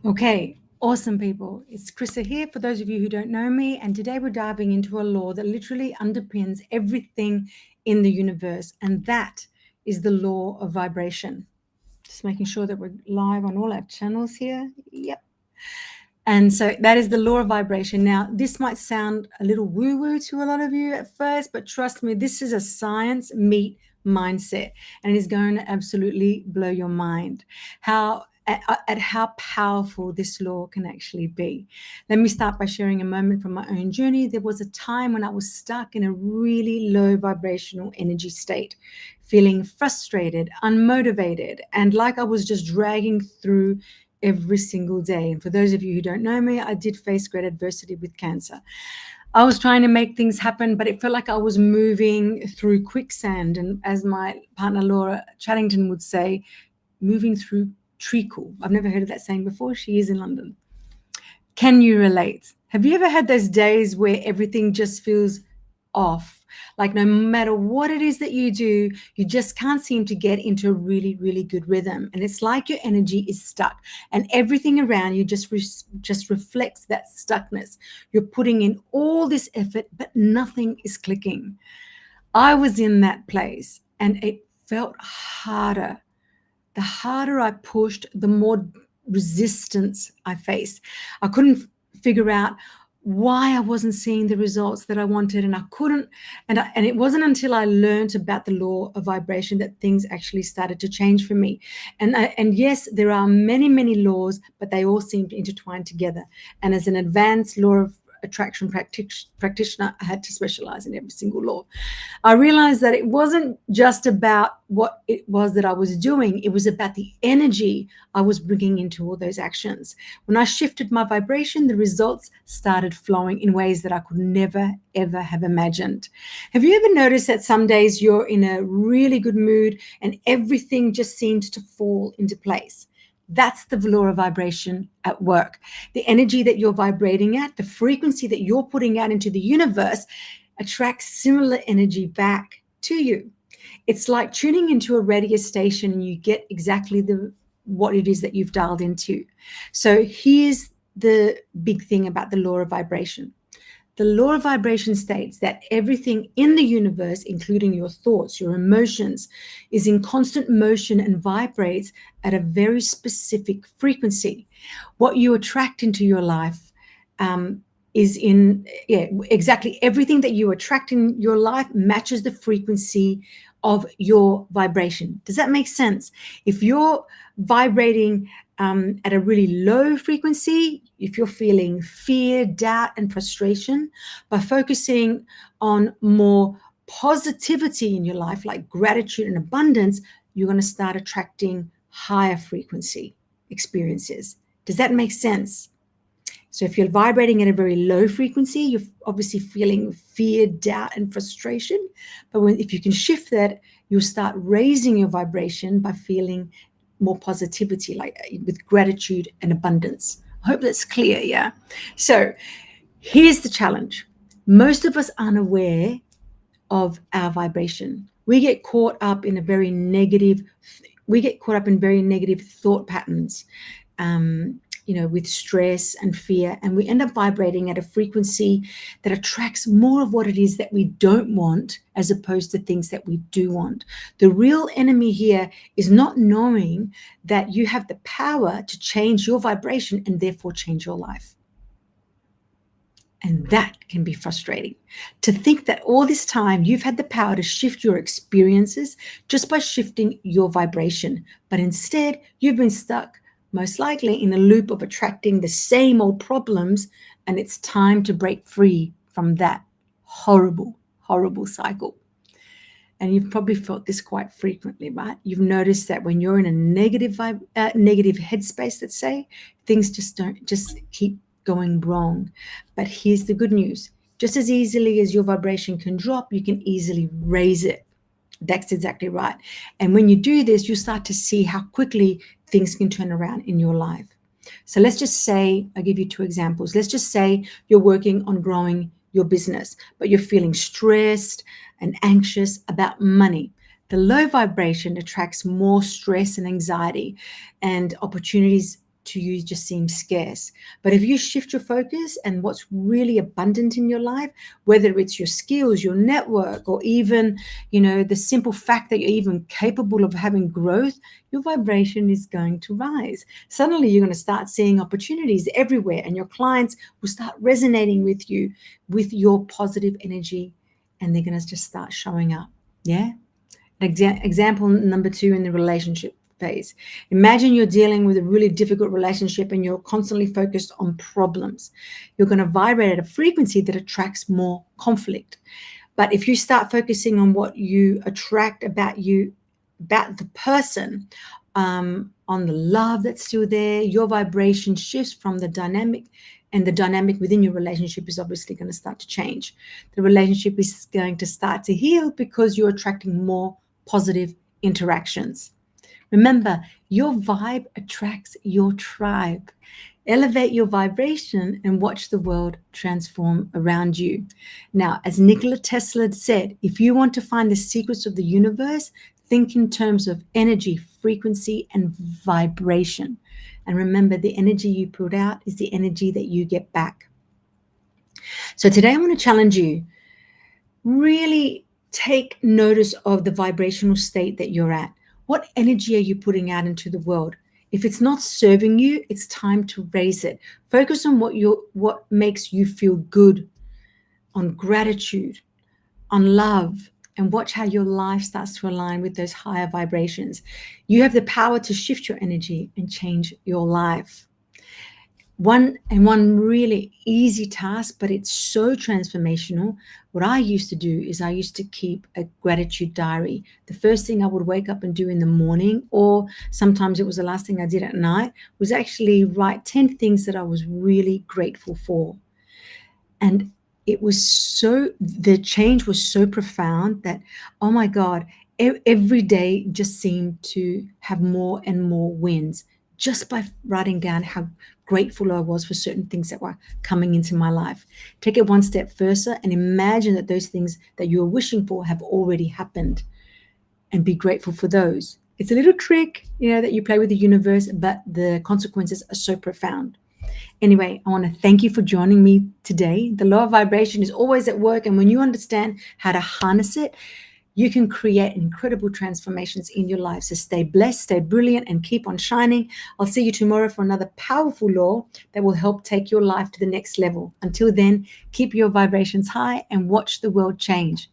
Okay, awesome people. It's Krista here for those of you who don't know me, and today we're diving into a law that literally underpins everything in the universe, and that is the law of vibration. Just making sure that we're live on all our channels here. Yep. And so that is the law of vibration. Now, this might sound a little woo-woo to a lot of you at first, but trust me, this is a science meet mindset, and it is going to absolutely blow your mind at how powerful this law can actually be. Let me start by sharing a moment from my own journey. There was a time when I was stuck in a really low vibrational energy state, feeling frustrated, unmotivated, and like I was just dragging through every single day. And for those of you who don't know me, I did face great adversity with cancer. I was trying to make things happen, but it felt like I was moving through quicksand. And as my partner Laura Chattington would say, moving through treacle. I've never heard of that saying before. She is in London. Can you relate? Have you ever had those days where everything just feels off? Like no matter what it is that you do, you just can't seem to get into a really, really good rhythm. And it's like your energy is stuck and everything around you just reflects that stuckness. You're putting in all this effort, but nothing is clicking. I was in that place and it felt harder. The harder I pushed, the more resistance I faced. I couldn't figure out why I wasn't seeing the results that I wanted, and I couldn't. And it wasn't until I learned about the law of vibration that things actually started to change for me. And yes, there are many, many laws, but they all seem to intertwine together. And as an advanced law of attraction practitioner, I had to specialize in every single law. I realized that it wasn't just about what it was that I was doing, it was about the energy I was bringing into all those actions. When I shifted my vibration, the results started flowing in ways that I could never, ever have imagined. Have you ever noticed that some days you're in a really good mood and everything just seems to fall into place? That's the law of vibration at work. The energy that you're vibrating at, the frequency that you're putting out into the universe attracts similar energy back to you. It's like tuning into a radio station and you get exactly what it is that you've dialed into. So here's the big thing about the law of vibration. The law of vibration states that everything in the universe, including your thoughts, your emotions, is in constant motion and vibrates at a very specific frequency. What you attract into your life is exactly everything that you attract in your life matches the frequency of your vibration. Does that make sense? If you're vibrating at a really low frequency, if you're feeling fear, doubt, and frustration, by focusing on more positivity in your life, like gratitude and abundance, you're going to start attracting higher frequency experiences. Does that make sense? So if you're vibrating at a very low frequency, you're obviously feeling fear, doubt, and frustration. But if you can shift that, you'll start raising your vibration by feeling more positivity, like with gratitude and abundance. I hope that's clear, yeah? So here's the challenge. Most of us aren't aware of our vibration. We get caught up in very negative thought patterns. With stress and fear, and we end up vibrating at a frequency that attracts more of what it is that we don't want as opposed to things that we do want. The real enemy here is not knowing that you have the power to change your vibration and therefore change your life. And that can be frustrating. To think that all this time you've had the power to shift your experiences just by shifting your vibration, but instead you've been stuck most likely in a loop of attracting the same old problems, and it's time to break free from that horrible, horrible cycle. And you've probably felt this quite frequently, right? You've noticed that when you're in a negative headspace, let's say, things just keep going wrong. But here's the good news. Just as easily as your vibration can drop, you can easily raise it. That's exactly right. And when you do this, you start to see how quickly things can turn around in your life. So let's just say, I'll give you two examples. Let's just say you're working on growing your business, but you're feeling stressed and anxious about money. The low vibration attracts more stress and anxiety and opportunities to you just seem scarce. But if you shift your focus and what's really abundant in your life, whether it's your skills, your network, or even, the simple fact that you're even capable of having growth, your vibration is going to rise. Suddenly you're going to start seeing opportunities everywhere, and your clients will start resonating with you, with your positive energy, and they're going to just start showing up. Yeah. Example number 2 in the relationship phase. Imagine you're dealing with a really difficult relationship and you're constantly focused on problems. You're going to vibrate at a frequency that attracts more conflict. But if you start focusing on what you attract about you, about the person, on the love that's still there, your vibration shifts from the dynamic, and the dynamic within your relationship is obviously going to start to change. The relationship is going to start to heal because you're attracting more positive interactions. Remember, your vibe attracts your tribe. Elevate your vibration and watch the world transform around you. Now, as Nikola Tesla said, if you want to find the secrets of the universe, think in terms of energy, frequency, and vibration. And remember, the energy you put out is the energy that you get back. So today I want to challenge you. Really take notice of the vibrational state that you're at. What energy are you putting out into the world? If it's not serving you, it's time to raise it. Focus on what makes you feel good, on gratitude, on love, and watch how your life starts to align with those higher vibrations. You have the power to shift your energy and change your life. One really easy task, but it's so transformational. What I used to do is I used to keep a gratitude diary. The first thing I would wake up and do in the morning, or sometimes it was the last thing I did at night, was actually write 10 things that I was really grateful for. And the change was so profound that, oh my God, every day just seemed to have more and more wins just by writing down how grateful I was for certain things that were coming into my life. Take it one step further and imagine that those things that you are wishing for have already happened, and be grateful for those. It's a little trick, that you play with the universe, but the consequences are so profound. Anyway, I want to thank you for joining me today. The law of vibration is always at work, and when you understand how to harness it, you can create incredible transformations in your life. So stay blessed, stay brilliant, and keep on shining. I'll see you tomorrow for another powerful law that will help take your life to the next level. Until then, keep your vibrations high and watch the world change.